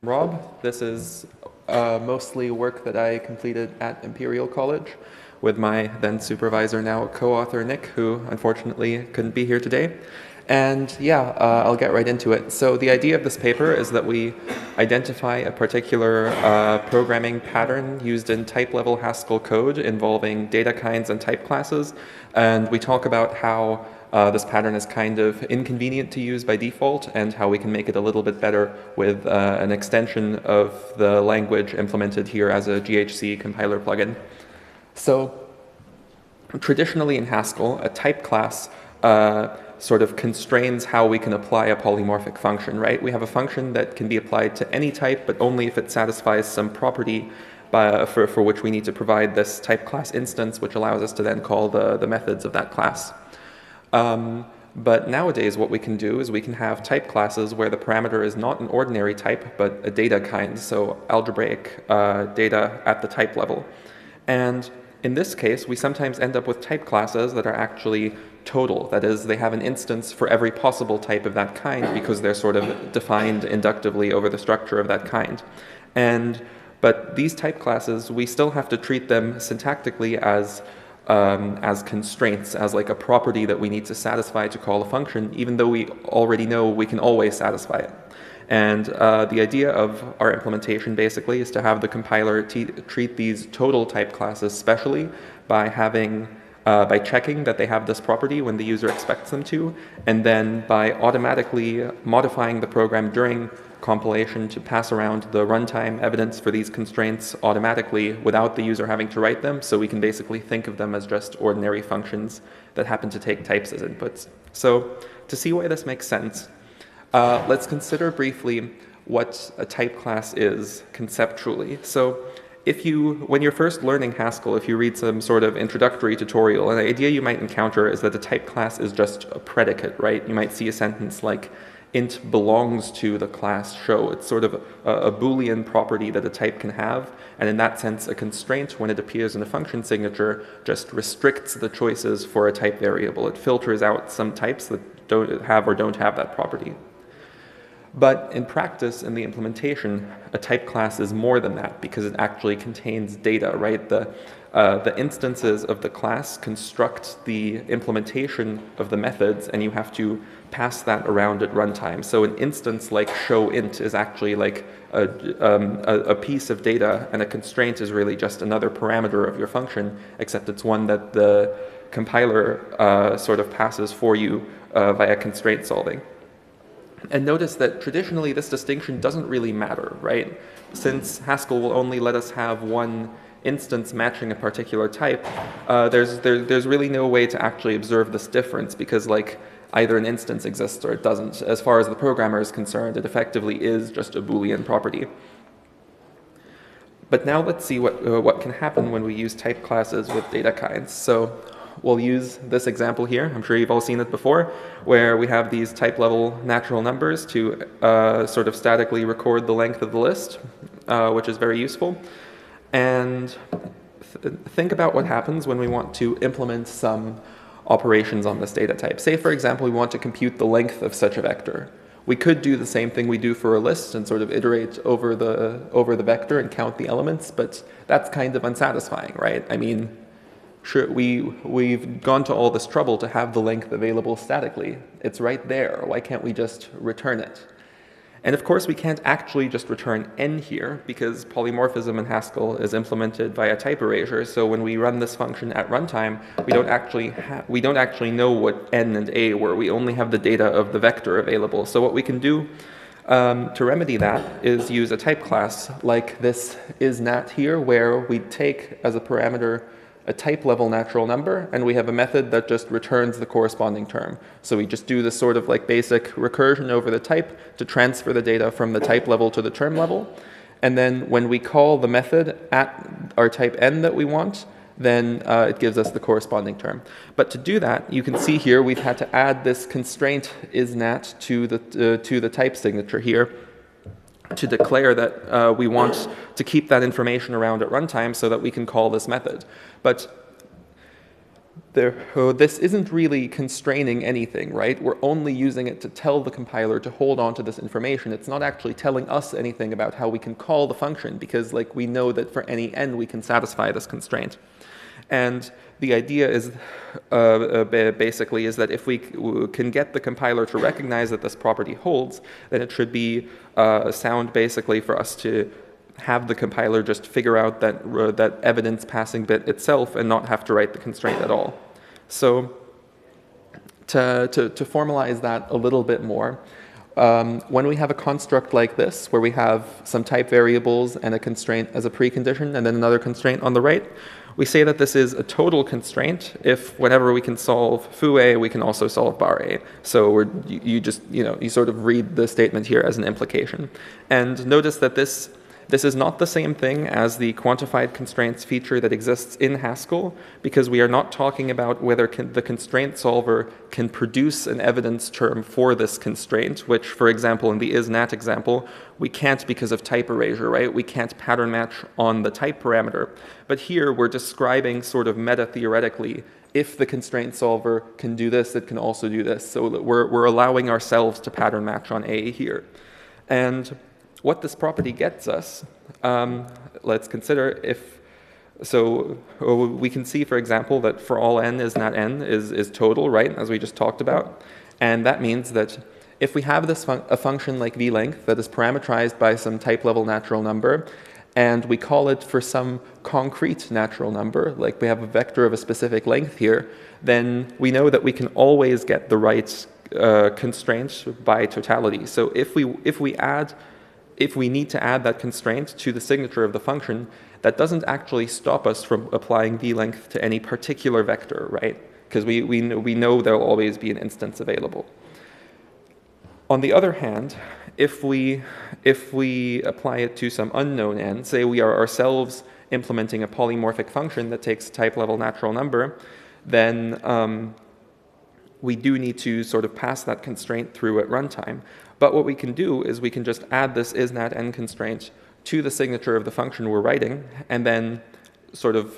Rob. This is mostly work that I completed at Imperial College with my then supervisor, now co-author Nick, who unfortunately couldn't be here today. And yeah, I'll get right into it. So the idea of this paper is that we identify a particular programming pattern used in type-level Haskell code involving data kinds and type classes, and we talk about how this pattern is kind of inconvenient to use by default and how we can make it a little bit better with an extension of the language implemented here as a GHC compiler plugin. So traditionally in Haskell, a type class sort of constrains how we can apply a polymorphic function, right? We have a function that can be applied to any type, but only if it satisfies some property for which we need to provide this type class instance, which allows us to then call the methods of that class. But nowadays what we can do is we can have type classes where the parameter is not an ordinary type, but a data kind, so algebraic data at the type level. And in this case, we sometimes end up with type classes that are actually total. That is, they have an instance for every possible type of that kind because they're sort of defined inductively over the structure of that kind. But these type classes, we still have to treat them syntactically as constraints, as like a property that we need to satisfy to call a function, even though we already know we can always satisfy it. And the idea of our implementation basically is to have the compiler treat these total type classes specially by checking that they have this property when the user expects them to, and then by automatically modifying the program during compilation to pass around the runtime evidence for these constraints automatically without the user having to write them, so we can basically think of them as just ordinary functions that happen to take types as inputs. So to see why this makes sense, let's consider briefly what a type class is conceptually. So when you're first learning Haskell, if you read some sort of introductory tutorial, an idea you might encounter is that a type class is just a predicate, right? You might see a sentence like, int belongs to the class show. It's sort of a Boolean property that a type can have, and in that sense, a constraint, when it appears in a function signature, just restricts the choices for a type variable. It filters out some types that don't have that property. But in practice, in the implementation, a type class is more than that because it actually contains data, right? The instances of the class construct the implementation of the methods, and you have to pass that around at runtime. So an instance like showInt is actually like a piece of data, and a constraint is really just another parameter of your function, except it's one that the compiler sort of passes for you via constraint solving. And notice that traditionally this distinction doesn't really matter, right? Since Haskell will only let us have one instance matching a particular type, there's really no way to actually observe this difference because like either an instance exists or it doesn't. As far as the programmer is concerned, it effectively is just a Boolean property. But now let's see what can happen when we use type classes with data kinds. So we'll use this example here. I'm sure you've all seen it before, where we have these type-level natural numbers to sort of statically record the length of the list, which is very useful. And think about what happens when we want to implement some operations on this data type. Say, for example, we want to compute the length of such a vector. We could do the same thing we do for a list and sort of iterate over the vector and count the elements, but that's kind of unsatisfying, right? I mean, sure, we've gone to all this trouble to have the length available statically. It's right there. Why can't we just return it? And of course, we can't actually just return n here because polymorphism in Haskell is implemented via type erasure. So when we run this function at runtime, we don't actually know what n and a were. We only have the data of the vector available. So what we can do to remedy that is use a type class like this isNat here, where we take as a parameter a type-level natural number, and we have a method that just returns the corresponding term. So we just do this sort of like basic recursion over the type to transfer the data from the type level to the term level. And then when we call the method at our type n that we want, then it gives us the corresponding term. But to do that, you can see here we've had to add this constraint isNat to the type signature here, to declare that we want to keep that information around at runtime so that we can call this method. But this isn't really constraining anything, right? We're only using it to tell the compiler to hold on to this information. It's not actually telling us anything about how we can call the function, because like we know that for any n we can satisfy this constraint. And the idea is basically is that if we can get the compiler to recognize that this property holds, then it should be sound basically for us to have the compiler just figure out that evidence passing bit itself and not have to write the constraint at all. So to formalize that a little bit more, when we have a construct like this, where we have some type variables and a constraint as a precondition and then another constraint on the right, we say that this is a total constraint if whenever we can solve foo A, we can also solve bar A. So you sort of read the statement here as an implication. And notice that this is not the same thing as the quantified constraints feature that exists in Haskell, because we are not talking about whether the constraint solver can produce an evidence term for this constraint, which, for example, in the isNat example, we can't because of type erasure, right? We can't pattern match on the type parameter. But here we're describing sort of meta-theoretically, if the constraint solver can do this, it can also do this. So we're allowing ourselves to pattern match on A here. And what this property gets us, let's consider we can see, for example, that for all n is not n is total, right, as we just talked about. And that means that if we have a function like v-length that is parameterized by some type level natural number, and we call it for some concrete natural number, like we have a vector of a specific length here, then we know that we can always get the right constraint by totality. So if we need to add that constraint to the signature of the function, that doesn't actually stop us from applying v-length to any particular vector, right? Because we know there will always be an instance available. On the other hand, if we apply it to some unknown n, say we are ourselves implementing a polymorphic function that takes a type level natural number, then we do need to sort of pass that constraint through at runtime. But what we can do is we can just add this isNat n constraint to the signature of the function we're writing, and then sort of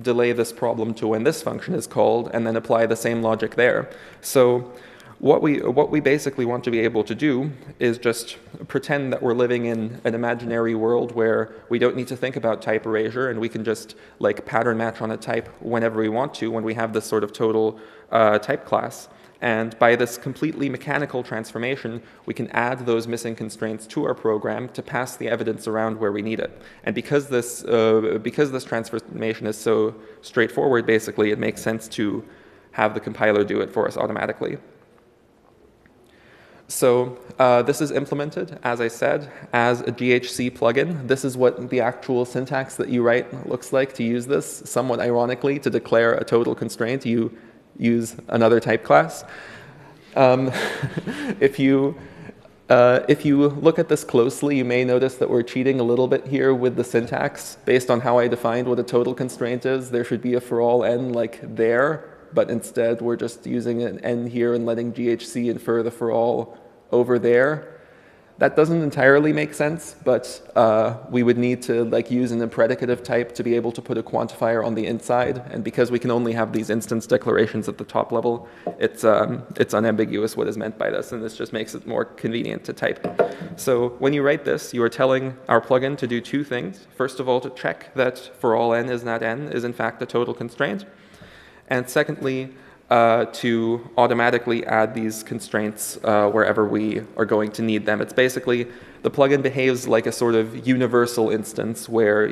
delay this problem to when this function is called, and then apply the same logic there. So what we basically want to be able to do is just pretend that we're living in an imaginary world where we don't need to think about type erasure, and we can just like pattern match on a type whenever we want to when we have this sort of total type class. And by this completely mechanical transformation, we can add those missing constraints to our program to pass the evidence around where we need it. And because this transformation is so straightforward, basically, it makes sense to have the compiler do it for us automatically. So this is implemented, as I said, as a GHC plugin. This is what the actual syntax that you write looks like to use this. Somewhat ironically, to declare a total constraint, you use another type class. If you look at this closely, you may notice that we're cheating a little bit here with the syntax. Based on how I defined what a total constraint is, there should be a for all n like there, but instead we're just using an n here and letting GHC infer the for all over there. That doesn't entirely make sense, but we would need to like use an impredicative type to be able to put a quantifier on the inside. And because we can only have these instance declarations at the top level, it's unambiguous what is meant by this, and this just makes it more convenient to type. So when you write this, you are telling our plugin to do two things. First of all, to check that for all n is not n is in fact a total constraint. And secondly, to automatically add these constraints wherever we are going to need them. It's basically, the plugin behaves like a sort of universal instance where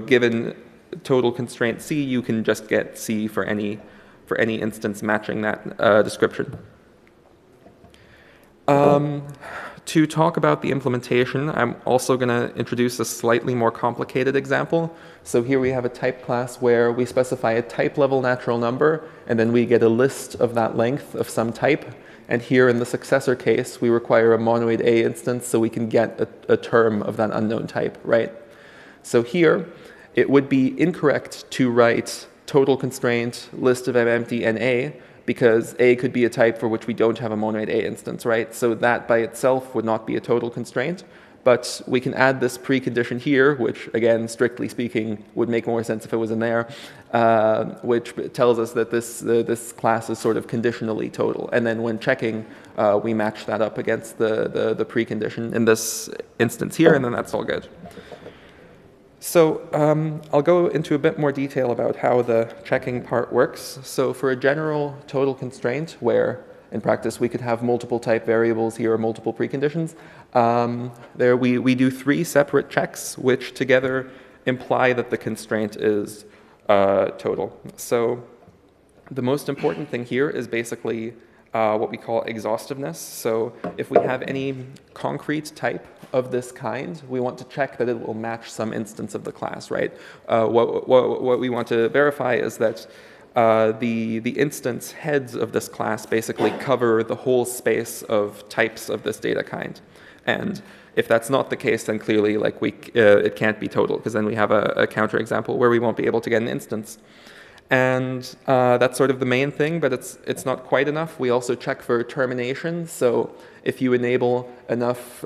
given total constraint C, you can just get C for any instance matching that description. To talk about the implementation, I'm also going to introduce a slightly more complicated example. So here we have a type class where we specify a type level natural number, and then we get a list of that length of some type. And here in the successor case, we require a monoid A instance so we can get a term of that unknown type, right? So here, it would be incorrect to write total constraint list of empty NA, because A could be a type for which we don't have a monoid A instance, right? So that by itself would not be a total constraint. But we can add this precondition here, which, again, strictly speaking, would make more sense if it was in there, which tells us that this class is sort of conditionally total. And then when checking, we match that up against the precondition in this instance here, and then that's all good. So I'll go into a bit more detail about how the checking part works. So for a general total constraint, where in practice we could have multiple type variables here or multiple preconditions, there we do 3 separate checks, which together imply that the constraint is total. So the most important thing here is basically what we call exhaustiveness. So if we have any concrete type of this kind, we want to check that it will match some instance of the class, right? What we want to verify is that the instance heads of this class basically cover the whole space of types of this data kind. And if that's not the case, then clearly it can't be total, because then we have a counterexample where we won't be able to get an instance. And that's sort of the main thing, but it's not quite enough. We also check for termination. So if you enable enough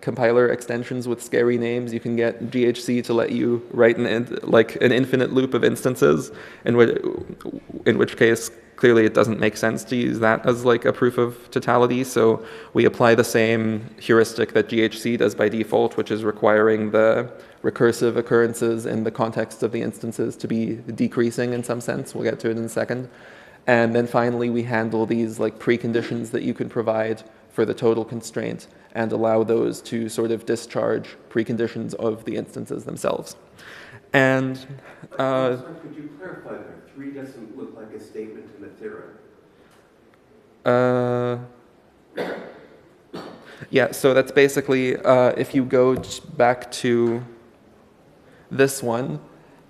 compiler extensions with scary names, you can get GHC to let you write an infinite loop of instances, in which case clearly it doesn't make sense to use that as like a proof of totality. So we apply the same heuristic that GHC does by default, which is requiring the recursive occurrences in the context of the instances to be decreasing in some sense. We'll get to it in a second. And then finally, we handle these like preconditions that you can provide for the total constraint and allow those to sort of discharge preconditions of the instances themselves. And sorry, could you clarify there? 3 doesn't look like a statement in the theorem. Yeah, so that's basically, if you go back to this one,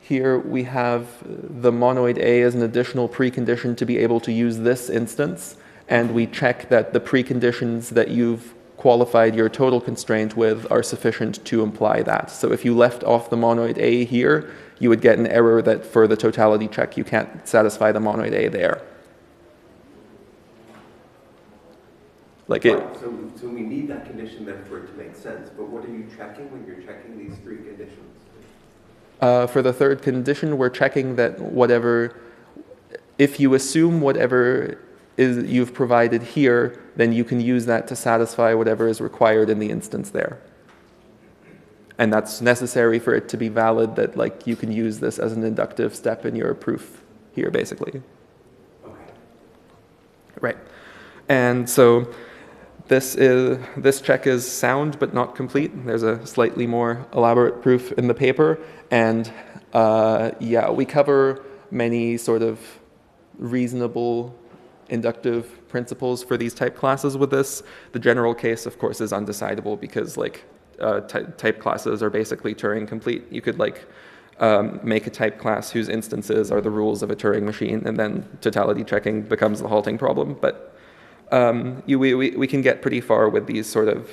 here we have the monoid A as an additional precondition to be able to use this instance, and we check that the preconditions that you've qualified your total constraint with are sufficient to imply that. So if you left off the monoid A here, you would get an error that for the totality check you can't satisfy the monoid A there. So we need that condition then for it to make sense, but what are you checking when you're checking these 3 conditions? For the third condition, we're checking that if you assume whatever you've provided here, then you can use that to satisfy whatever is required in the instance there. And that's necessary for it to be valid, that like you can use this as an inductive step in your proof here, basically. Okay. Right. And so this check is sound but not complete. There's a slightly more elaborate proof in the paper. And yeah, we cover many sort of reasonable inductive principles for these type classes with this. The general case, of course, is undecidable because like type classes are basically Turing complete. You could like make a type class whose instances are the rules of a Turing machine, and then totality checking becomes the halting problem. But we can get pretty far with these sort of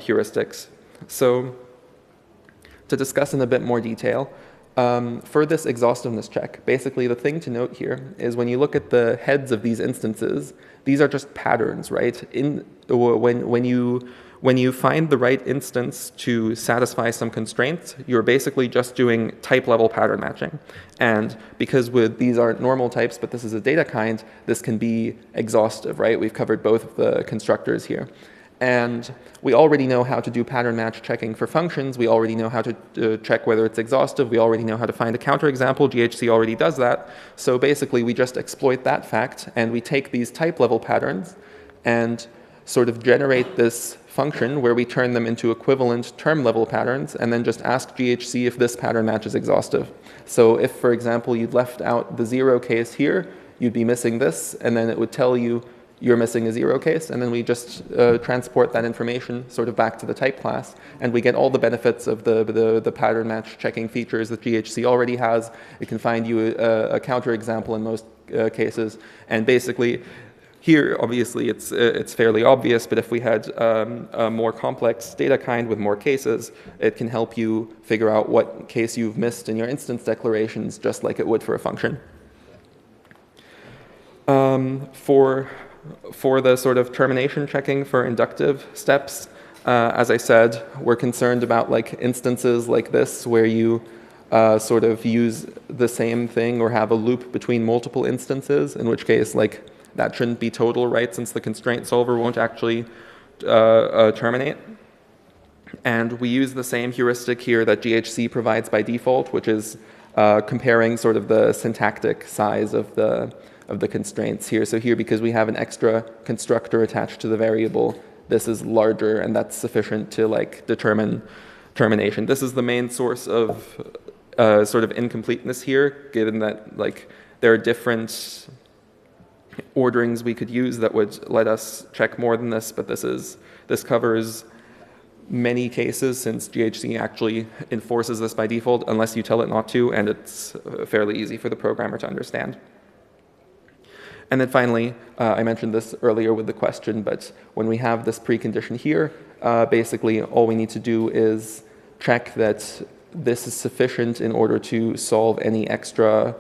heuristics. So to discuss in a bit more detail, for this exhaustiveness check, basically the thing to note here is when you look at the heads of these instances, these are just patterns, right? When you find the right instance to satisfy some constraints, you're basically just doing type level pattern matching. And because these aren't normal types, but this is a data kind, this can be exhaustive, right? We've covered both of the constructors here. And we already know how to do pattern match checking for functions. We already know how to check whether it's exhaustive. We already know how to find a counterexample. GHC already does that. So basically, we just exploit that fact, and we take these type level patterns and sort of generate this function where we turn them into equivalent term level patterns and then just ask GHC if this pattern match is exhaustive. So if, for example, you'd left out the 0 case here, you'd be missing this, and then it would tell you you're missing a 0 case, and then we just transport that information sort of back to the type class, and we get all the benefits of the pattern match checking features that GHC already has. It can find you a counterexample in most cases, and basically here, obviously, it's fairly obvious, but if we had a more complex data kind with more cases, it can help you figure out what case you've missed in your instance declarations, just like it would for a function. For the sort of termination checking for inductive steps, as I said, we're concerned about like instances like this where you sort of use the same thing or have a loop between multiple instances, in which case like that shouldn't be total, right, since the constraint solver won't actually terminate. And we use the same heuristic here that GHC provides by default, which is comparing sort of the syntactic size of the constraints here. So here, because we have an extra constructor attached to the variable, this is larger, and that's sufficient to like determine termination. This is the main source of sort of incompleteness here, given that like there are different orderings we could use that would let us check more than this, but this covers many cases since GHC actually enforces this by default unless you tell it not to, and it's fairly easy for the programmer to understand. And then finally, I mentioned this earlier with the question, but when we have this precondition here, basically all we need to do is check that this is sufficient in order to solve any extra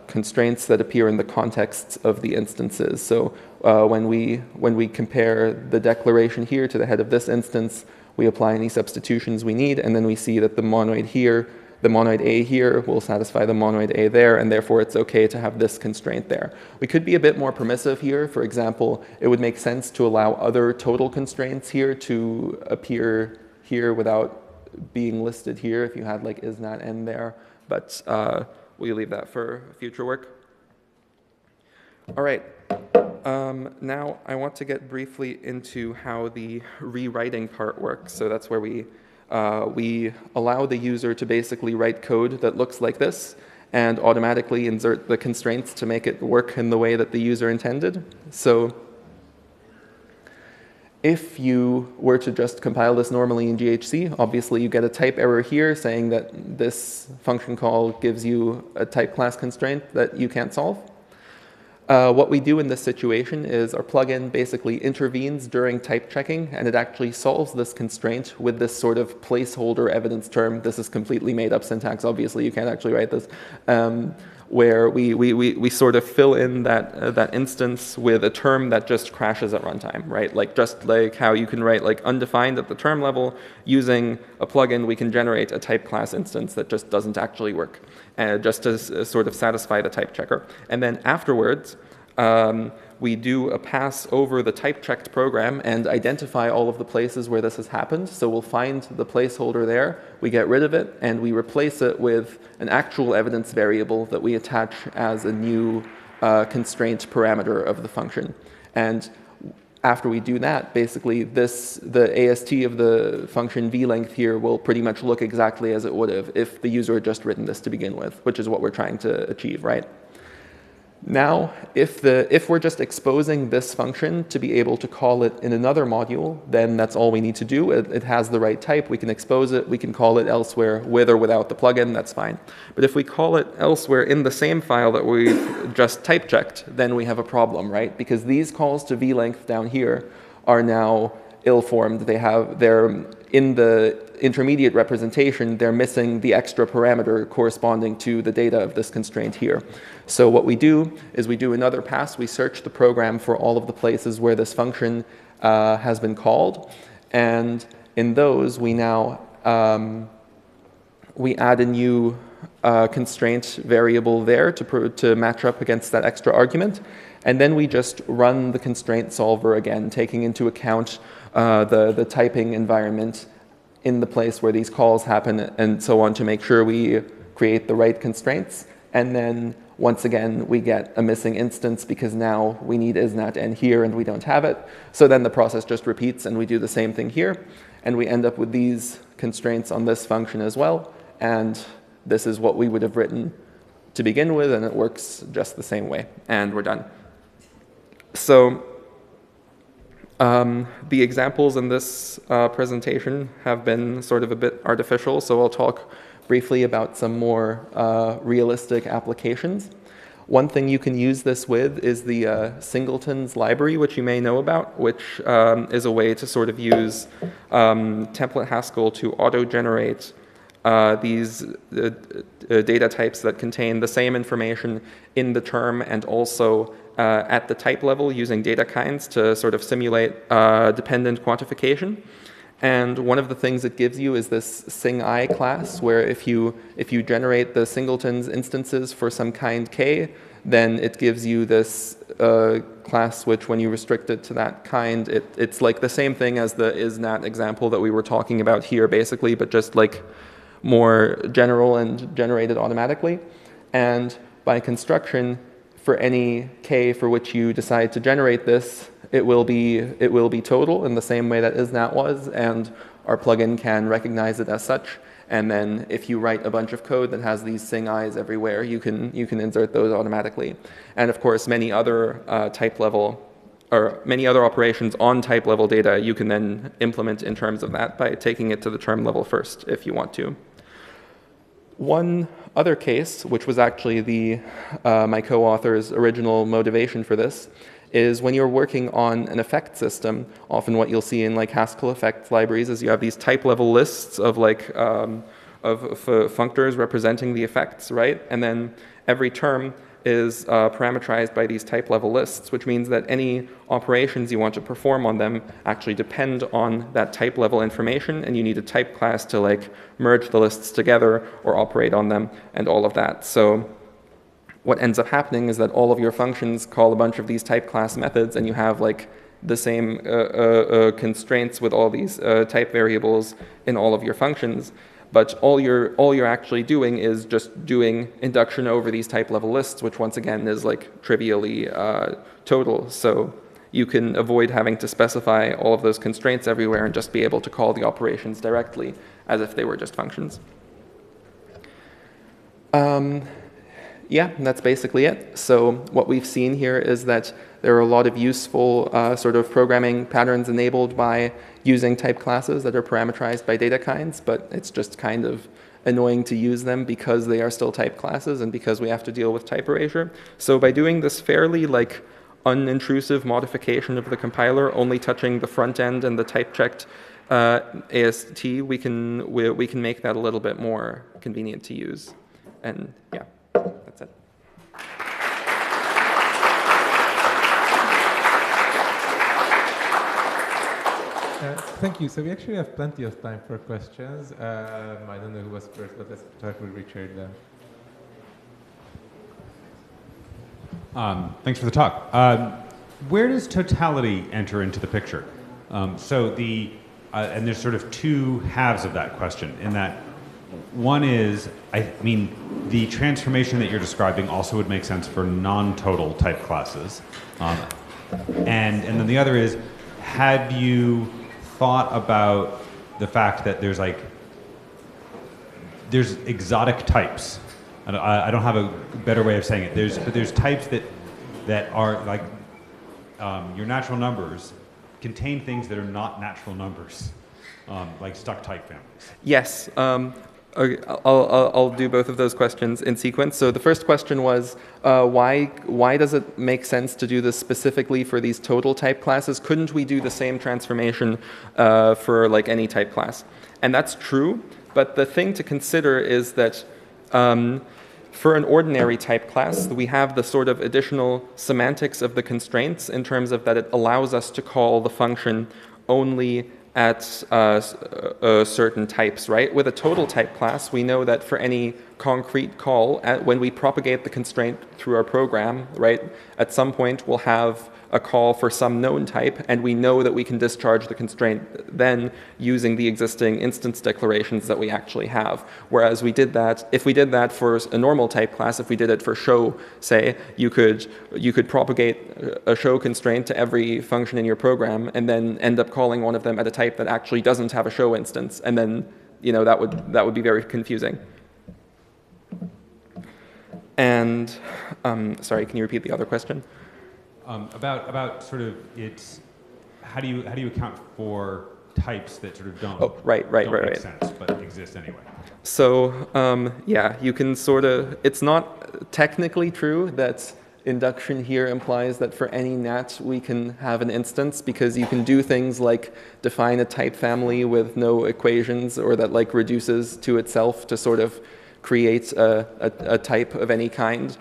constraints that appear in the contexts of the instances. So when we compare the declaration here to the head of this instance, we apply any substitutions we need, and then we see that the monoid here, the monoid A here will satisfy the monoid A there, and therefore it's okay to have this constraint there. We could be a bit more permissive here. For example, it would make sense to allow other total constraints here to appear here without being listed here if you had like is not n there, but we leave that for future work. All right, now I want to get briefly into how the rewriting part works. So that's where we allow the user to basically write code that looks like this and automatically insert the constraints to make it work in the way that the user intended. So if you were to just compile this normally in GHC, obviously you get a type error here saying that this function call gives you a type class constraint that you can't solve. What we do in this situation is our plugin basically intervenes during type checking, and it actually solves this constraint with this sort of placeholder evidence term. This is completely made up syntax, obviously you can't actually write this, where we sort of fill in that instance with a term that just crashes at runtime, right? Like just like how you can write like undefined at the term level, using a plugin we can generate a type class instance that just doesn't actually work, just to sort of satisfy the type checker. And then afterwards, we do a pass over the type-checked program and identify all of the places where this has happened. So we'll find the placeholder there, we get rid of it, and we replace it with an actual evidence variable that we attach as a new constraint parameter of the function. And after we do that, basically the AST of the function v-length here will pretty much look exactly as it would have if the user had just written this to begin with, which is what we're trying to achieve, right? Now, if we're just exposing this function to be able to call it in another module, then that's all we need to do. It has the right type. We can expose it. We can call it elsewhere with or without the plugin. That's fine. But if we call it elsewhere in the same file that we just type checked, then we have a problem, right? Because these calls to v-length down here are now ill-formed. They're in the intermediate representation, they're missing the extra parameter corresponding to the data of this constraint here. So what we do is we do another pass. We search the program for all of the places where this function has been called. And in those, we now we add a new constraint variable there to match up against that extra argument. And then we just run the constraint solver again, taking into account the typing environment in the place where these calls happen and so on, to make sure we create the right constraints. And then once again, we get a missing instance because now we need isNat here and we don't have it. So then the process just repeats and we do the same thing here. And we end up with these constraints on this function as well. And this is what we would have written to begin with, and it works just the same way. And we're done. So the examples in this presentation have been sort of a bit artificial, so I'll talk briefly about some more realistic applications. One thing you can use this with is the singletons library, which you may know about, which is a way to sort of use template Haskell to auto-generate data types that contain the same information in the term and also at the type level using data kinds to sort of simulate dependent quantification. And one of the things it gives you is this sing_I class, where if you generate the singletons instances for some kind k, then it gives you this class which, when you restrict it to that kind, it's like the same thing as the isNat example that we were talking about here, basically, but just like more general and generated automatically. And by construction, for any k for which you decide to generate this, it will be total in the same way that isNat was, and our plugin can recognize it as such. And then if you write a bunch of code that has these sing_I's everywhere, you can insert those automatically. And of course, many other type level or many other operations on type level data you can then implement in terms of that by taking it to the term level first if you want to. One other case, which was actually my co-author's original motivation for this, is when you're working on an effect system. Often what you'll see in like Haskell effects libraries is you have these type level lists of like functors representing the effects, right? And then every term is parameterized by these type level lists, which means that any operations you want to perform on them actually depend on that type level information, and you need a type class to like merge the lists together or operate on them and all of that. So what ends up happening is that all of your functions call a bunch of these type class methods, and you have like the same constraints with all these type variables in all of your functions. But all you're actually doing is just doing induction over these type level lists, which once again is like trivially total. So you can avoid having to specify all of those constraints everywhere and just be able to call the operations directly as if they were just functions. Yeah, that's basically it. So what we've seen here is that there are a lot of useful sort of programming patterns enabled by using type classes that are parameterized by data kinds, but it's just kind of annoying to use them because they are still type classes and because we have to deal with type erasure. So by doing this fairly like unintrusive modification of the compiler, only touching the front end and the type-checked AST, we can make that a little bit more convenient to use. And yeah, that's it. Thank you. So we actually have plenty of time for questions. I don't know who was first, but let's start with Richard. Thanks for the talk. Where does totality enter into the picture? And there's sort of two halves of that question, in that one is, I mean, the transformation that you're describing also would make sense for non-total type classes. And then the other is, had you thought about the fact that there's exotic types? I don't have a better way of saying it. There's types that are like your natural numbers contain things that are not natural numbers, like stuck type families. Yes. Okay, I'll do both of those questions in sequence. So the first question was, why does it make sense to do this specifically for these total type classes? Couldn't we do the same transformation for like any type class? And that's true, but the thing to consider is that for an ordinary type class, we have the sort of additional semantics of the constraints in terms of that it allows us to call the function only at certain types, right? With a total type class, we know that for any concrete call, when we propagate the constraint through our program, right, at some point we'll have a call for some known type, and we know that we can discharge the constraint then using the existing instance declarations that we actually have. Whereas if we did that for a normal type class, if we did it for show, say, you could propagate a show constraint to every function in your program and then end up calling one of them at a type that actually doesn't have a show instance, and then that would be very confusing. And sorry, can you repeat the other question? About sort of how do you account for types that sort of don't make sense but exist anyway? So yeah, you can sort of, it's not technically true that induction here implies that for any nat we can have an instance, because you can do things like define a type family with no equations, or that like reduces to itself to sort of create a type of any kind.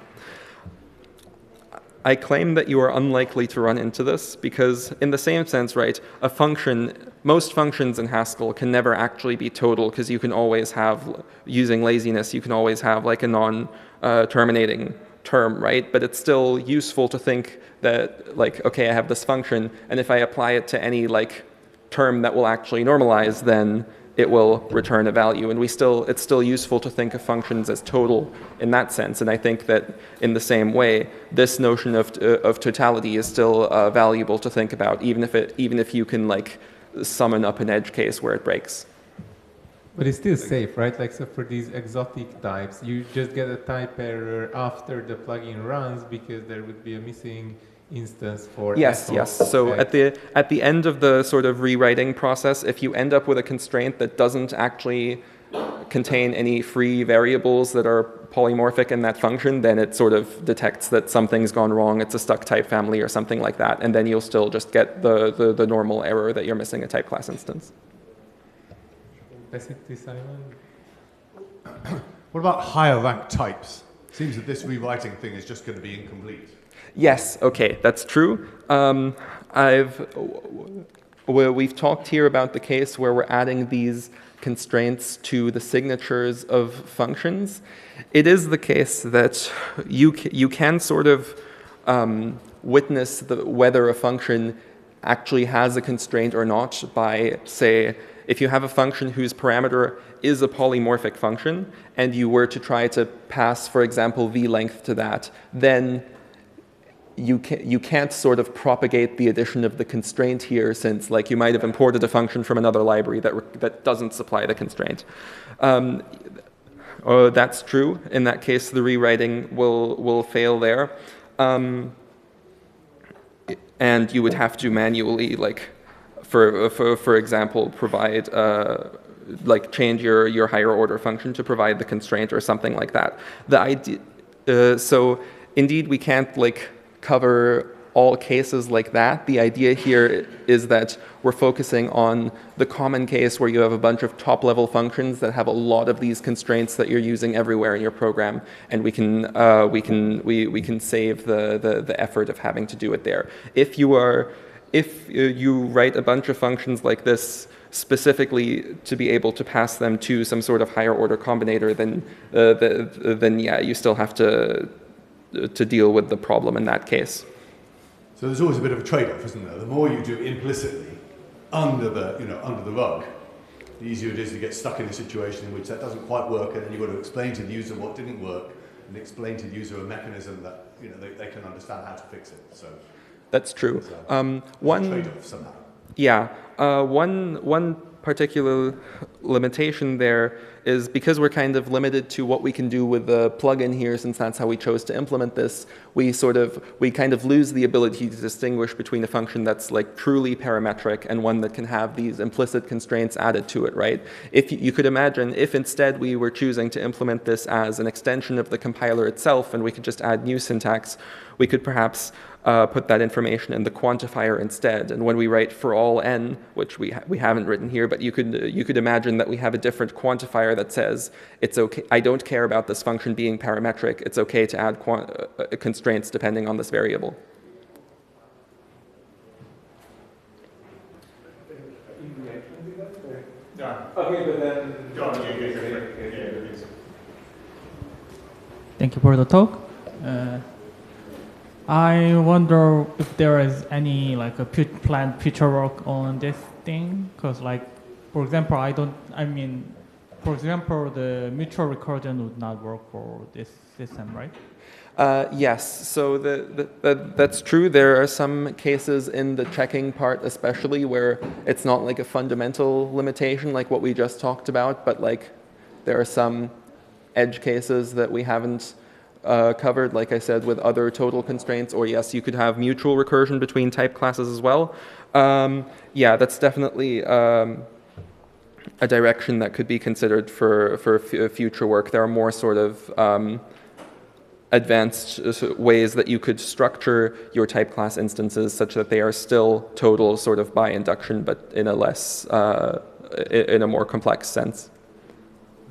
I claim that you are unlikely to run into this because, in the same sense, right, a function, most functions in Haskell can never actually be total, because you can always have, using laziness, you can always have like a non-terminating term, right? But it's still useful to think that, like, okay, I have this function, and if I apply it to any like term that will actually normalize, then it will return a value. And it's still useful to think of functions as total in that sense. And I think that in the same way, this notion of totality is still valuable to think about, even if you can like summon up an edge case where it breaks. But it's still safe, right? Like, so for these exotic types, you just get a type error after the plugin runs because there would be a missing instance for yes. So at the end of the sort of rewriting process, if you end up with a constraint that doesn't actually contain any free variables that are polymorphic in that function, then it sort of detects that something's gone wrong. It's a stuck type family or something like that, and then you'll still just get the normal error that you're missing a type class instance. Pass it to Simon. What about higher rank types? Seems that this rewriting thing is just going to be incomplete. Yes, okay, that's true. We've talked here about the case where we're adding these constraints to the signatures of functions. It is the case that you can sort of witness whether a function actually has a constraint or not by, say, if you have a function whose parameter is a polymorphic function, and you were to try to pass, for example, v-length to that, then you can't sort of propagate the addition of the constraint here, since like you might have imported a function from another library that doesn't supply the constraint. That's true. In that case, the rewriting will fail there, and you would have to manually, like, for example, provide like change your higher order function to provide the constraint or something like that. The idea, so indeed we can't like cover all cases like that. The idea here is that we're focusing on the common case where you have a bunch of top-level functions that have a lot of these constraints that you're using everywhere in your program, and we can save the effort of having to do it there. If you write a bunch of functions like this specifically to be able to pass them to some sort of higher order combinator, then yeah, you still have to deal with the problem in that case. So there's always a bit of a trade-off, isn't there? The more you do implicitly under the rug, the easier it is to get stuck in a situation in which that doesn't quite work, and then you've got to explain to the user what didn't work, and explain to the user a mechanism that they can understand how to fix it. So that's true. One trade-off somehow. Yeah, one particular limitation there is because we're kind of limited to what we can do with the plugin here, since that's how we chose to implement this, we kind of lose the ability to distinguish between a function that's like truly parametric and one that can have these implicit constraints added to it, right? If you could imagine if instead we were choosing to implement this as an extension of the compiler itself and we could just add new syntax, we could perhaps put that information in the quantifier instead. And when we write for all n, which we haven't written here, but you could imagine that we have a different quantifier that says it's okay. I don't care about this function being parametric. It's okay to add constraints depending on this variable. Okay, but then. Thank you for the talk. I wonder if there is any like a planned future work on this thing, because like, for example, for example, the mutual recursion would not work for this system, right? Yes, so that's true. There are some cases in the checking part especially where it's not like a fundamental limitation like what we just talked about, but like there are some edge cases that we haven't covered, like I said, with other total constraints, or yes, you could have mutual recursion between type classes as well. Yeah, that's definitely a direction that could be considered for future work. There are more sort of advanced ways that you could structure your type class instances such that they are still total sort of by induction, but in a less, in a more complex sense.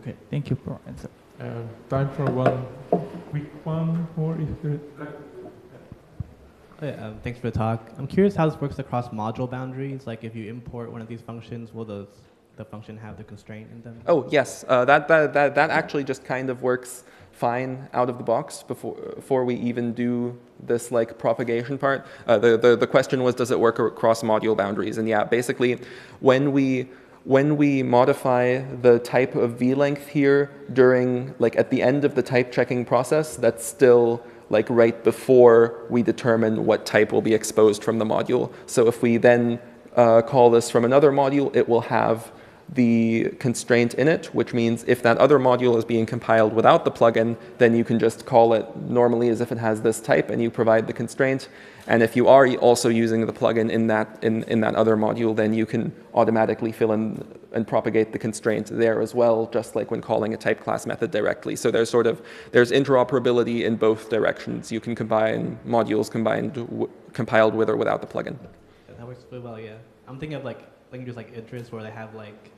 Okay, thank you for answer. Time for one quick one more if there. Thanks for the talk. I'm curious how this works across module boundaries. Like if you import one of these functions, will the function have the constraint in them? Oh, yes. That actually just kind of works fine out of the box before we even do this like propagation part. The question was, does it work across module boundaries? And yeah, basically, when we modify the type of v-length here during, like at the end of the type checking process, that's still like right before we determine what type will be exposed from the module. So if we then call this from another module, it will have the constraint in it, which means if that other module is being compiled without the plugin, then you can just call it normally as if it has this type and you provide the constraint. And if you are also using the plugin in that other module, then you can automatically fill in and propagate the constraint there as well, just like when calling a type class method directly. So there's interoperability in both directions. You can combine modules compiled with or without the plugin. Yeah, that works really well, yeah. I'm thinking of like languages like interest where they have like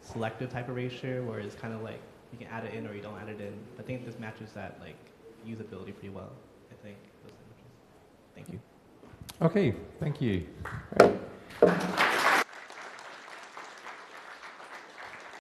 selective type erasure, where it's kind of like you can add it in or you don't add it in. I think this matches that like usability pretty well, I think. Those languages. Thank you. Okay, thank you.